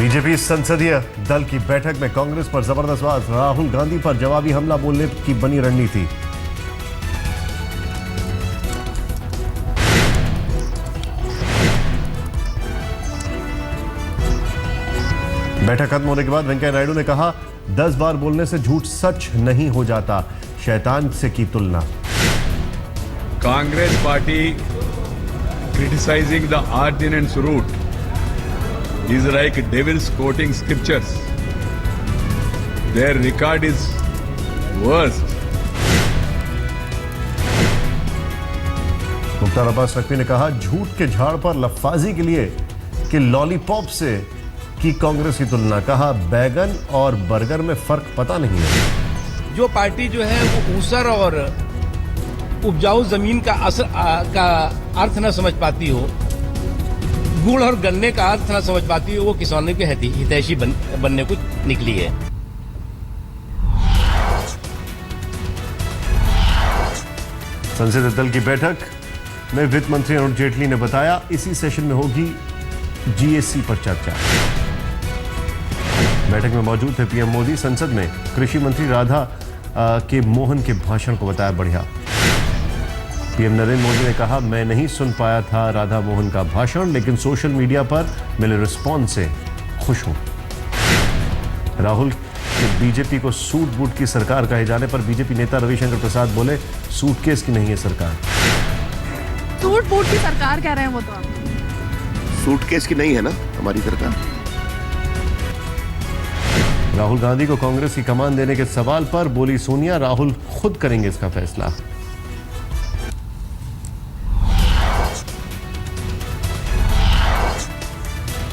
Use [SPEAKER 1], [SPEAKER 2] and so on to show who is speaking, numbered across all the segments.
[SPEAKER 1] BJP संसदीय दल की बैठक में कांग्रेस पर जबरदस्त वार, राहुल गांधी पर जवाबी हमला बोलने की बनी रणनीति। बैठक खत्म होने के बाद वेंकैया नायडू ने कहा, 10 बार बोलने से झूठ सच नहीं हो जाता, शैतान से की तुलना।
[SPEAKER 2] Congress party criticizing the ordinance route is like devils quoting scriptures. Their record is worst.
[SPEAKER 1] Mukhtar Abbas Naqvi ने कहा, झूठ के झाड़ पर लफ्फाजी के लिए कि लॉलीपॉप से की कांग्रेस की तुलना। कहा, बैगन और बर्गर में फर्क पता नहीं है।
[SPEAKER 3] जो पार्टी जो है वो ऊसर और उपजाऊ जमीन का अर्थ न समझ पाती हो, गुड़ और गन्ने का अर्थ न समझ पाती हो, वो किसानों के हितैषी बनने को निकली है।
[SPEAKER 1] संसदीय दल की बैठक में वित्त मंत्री अरुण जेटली ने बताया, इसी सेशन में होगी जीएसटी पर चर्चा। बैठक में मौजूद थे पीएम मोदी। संसद में कृषि मंत्री राधा के मोहन के भाषण को बताया बढ़िया। पीएम नरेंद्र मोदी ने कहा, मैं नहीं सुन पाया था राधा मोहन का भाषण, लेकिन सोशल मीडिया पर मिले रिस्पॉन्स से खुश हूं। राहुल के बीजेपी को सूट बूट की सरकार कहे जाने पर बीजेपी नेता रविशंकर प्रसाद बोले, सूटकेस की नहीं है सरकार।
[SPEAKER 4] सूट बूट की सरकार कह रहे हैं वो तो।
[SPEAKER 5] सूटकेस की नहीं है ना हमारी सरकार।
[SPEAKER 1] राहुल गांधी को कांग्रेस की कमान देने के सवाल पर बोली सोनिया, राहुल खुद करेंगे इसका फैसला।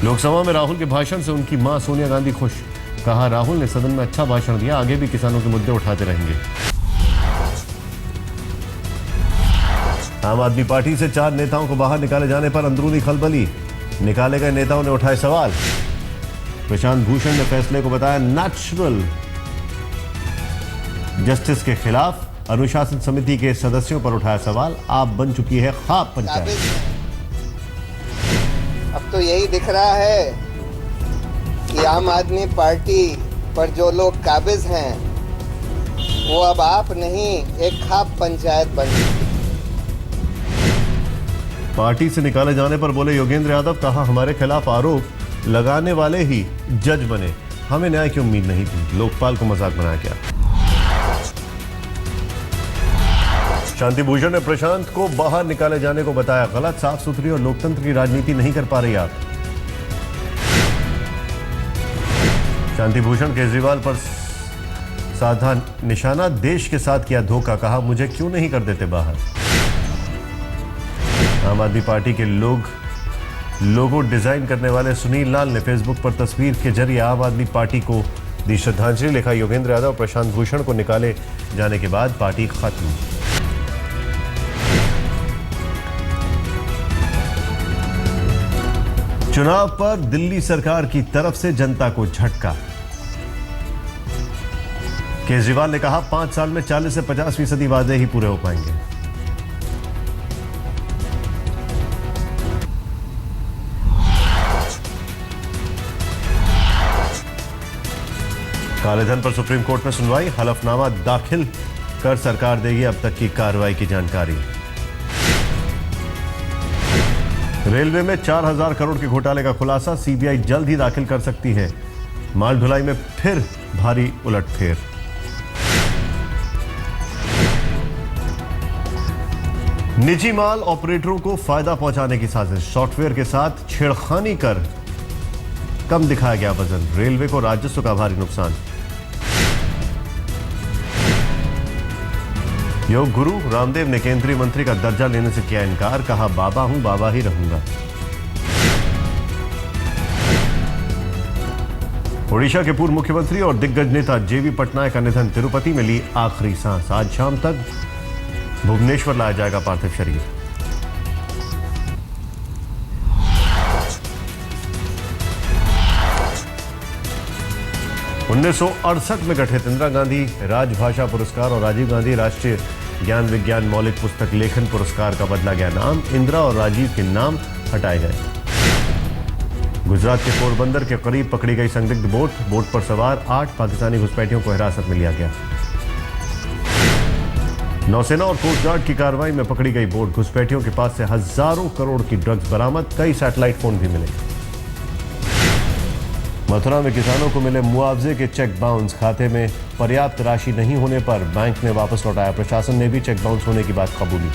[SPEAKER 1] लोकसभा में राहुल के भाषण से उनकी मां सोनिया गांधी खुश। कहा, राहुल ने सदन में अच्छा भाषण दिया, आगे भी किसानों के मुद्दे उठाते रहेंगे। आम आदमी पार्टी से 4 नेताओं को बाहर निकाले जाने पर अंदरूनी खलबली। निकाले गए नेताओं ने उठाए सवाल। प्रशांत भूषण ने फैसले को बताया नेचुरल जस्टिस के खिलाफ। अनुशासन समिति के सदस्यों पर उठाया सवाल। आप बन चुकी है ख्वाब पंचायत।
[SPEAKER 6] अब तो यही दिख रहा है कि आम आदमी पार्टी पर जो लोग काबिज हैं वो अब आप नहीं, एक ख्वाब पंचायत बन चुकी।
[SPEAKER 1] पार्टी से निकाले जाने पर बोले योगेंद्र यादव। कहा, हमारे खिलाफ आरोप लगाने वाले ही जज बने, हमें न्याय की उम्मीद नहीं थी। लोकपाल को मजाक बनाया गया। शांति भूषण ने प्रशांत को बाहर निकाले जाने को बताया गलत। साफ सुथरी और लोकतंत्र की राजनीति नहीं कर पा रही आप। शांति भूषण केजरीवाल पर साधा निशाना, देश के साथ किया धोखा। कहा, मुझे क्यों नहीं कर देते बाहर। आम आदमी पार्टी के लोगो डिजाइन करने वाले सुनील लाल ने फेसबुक पर तस्वीर के जरिए आम आदमी पार्टी को दी श्रद्धांजलि। लिखा, योगेंद्र यादव और प्रशांत भूषण को निकाले जाने के बाद पार्टी खत्म। चुनाव पर दिल्ली सरकार की तरफ से जनता को झटका। केजरीवाल ने कहा, 5 साल में 40 से 50% वादे ही पूरे हो पाएंगे। कालेधन पर सुप्रीम कोर्ट में सुनवाई। हलफनामा दाखिल कर सरकार देगी अब तक की कार्रवाई की जानकारी। रेलवे में 4000 करोड़ के घोटाले का खुलासा। सीबीआई जल्द ही दाखिल कर सकती है। माल ढुलाई में फिर भारी उलटफेर। निजी माल ऑपरेटरों को फायदा पहुंचाने की साजिश। सॉफ्टवेयर के साथ छेड़खानी कर कम दिखाया गया वजन। रेलवे को राजस्व का भारी नुकसान। योग गुरु रामदेव ने केंद्रीय मंत्री का दर्जा लेने से किया इनकार। कहा, बाबा हूं, बाबा ही रहूंगा। ओडिशा के पूर्व मुख्यमंत्री और दिग्गज नेता जेबी पटनायक का निधन। तिरुपति में ली आखिरी सांस। आज शाम तक भुवनेश्वर लाया जाएगा पार्थिव शरीर। उन्नीस 1968 में गठित इंदिरा गांधी राजभाषा पुरस्कार और राजीव गांधी राष्ट्रीय ज्ञान विज्ञान मौलिक पुस्तक लेखन पुरस्कार का बदला गया नाम। इंदिरा और राजीव के नाम हटाए गए। गुजरात के पोरबंदर के करीब पकड़ी गई संदिग्ध बोट पर सवार 8 पाकिस्तानी घुसपैठियों को हिरासत में लिया गया। नौसेना और कोस्ट गार्ड की कार्रवाई में पकड़ी गई बोट, घुसपैठियों के पास से हजारों करोड़ की ड्रग्स बरामद, कई सैटेलाइट फोन भी मिले। मथुरा में किसानों को मिले मुआवजे के चेक बाउंस, खाते में पर्याप्त राशि नहीं होने पर बैंक ने वापस लौटाया, प्रशासन ने भी चेक बाउंस होने की बात कबूली।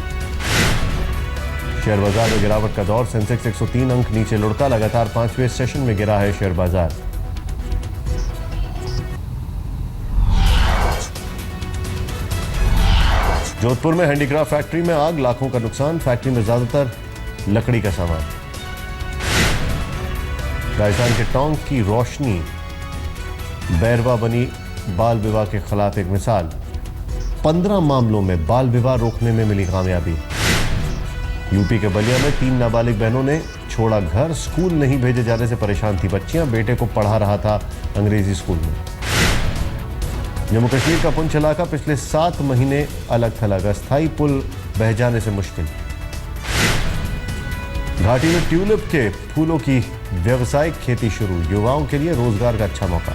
[SPEAKER 1] शेयर बाजार में गिरावट का दौर, सेंसेक्स 103 अंक नीचे लुढ़का, लगातार 5वें सेशन में गिरा है शेयर बाजार। जोधपुर में हैंडीक्राफ्ट फैक्ट्री में आग, लाखों का नुकसान, फैक्ट्री में ज्यादातर लकड़ी का सामान। राजस्थान के टोंक की रोशनी बैरवा बनी बाल विवाह के खिलाफ एक मिसाल, 15 मामलों में बाल विवाह रोकने में मिली कामयाबी। यूपी के बलिया में 3 नाबालिग बहनों ने छोड़ा घर, स्कूल नहीं भेजे जाने से परेशान थी बच्चियां, बेटे को पढ़ा रहा था अंग्रेजी स्कूल में। जम्मू कश्मीर का पुंछ इलाका पिछले 7 महीने अलग थलग, अस्थायी पुल बह जाने से मुश्किल। घाटी में ट्यूलिप के फूलों की व्यावसायिक खेती शुरू, युवाओं के लिए रोजगार का अच्छा मौका।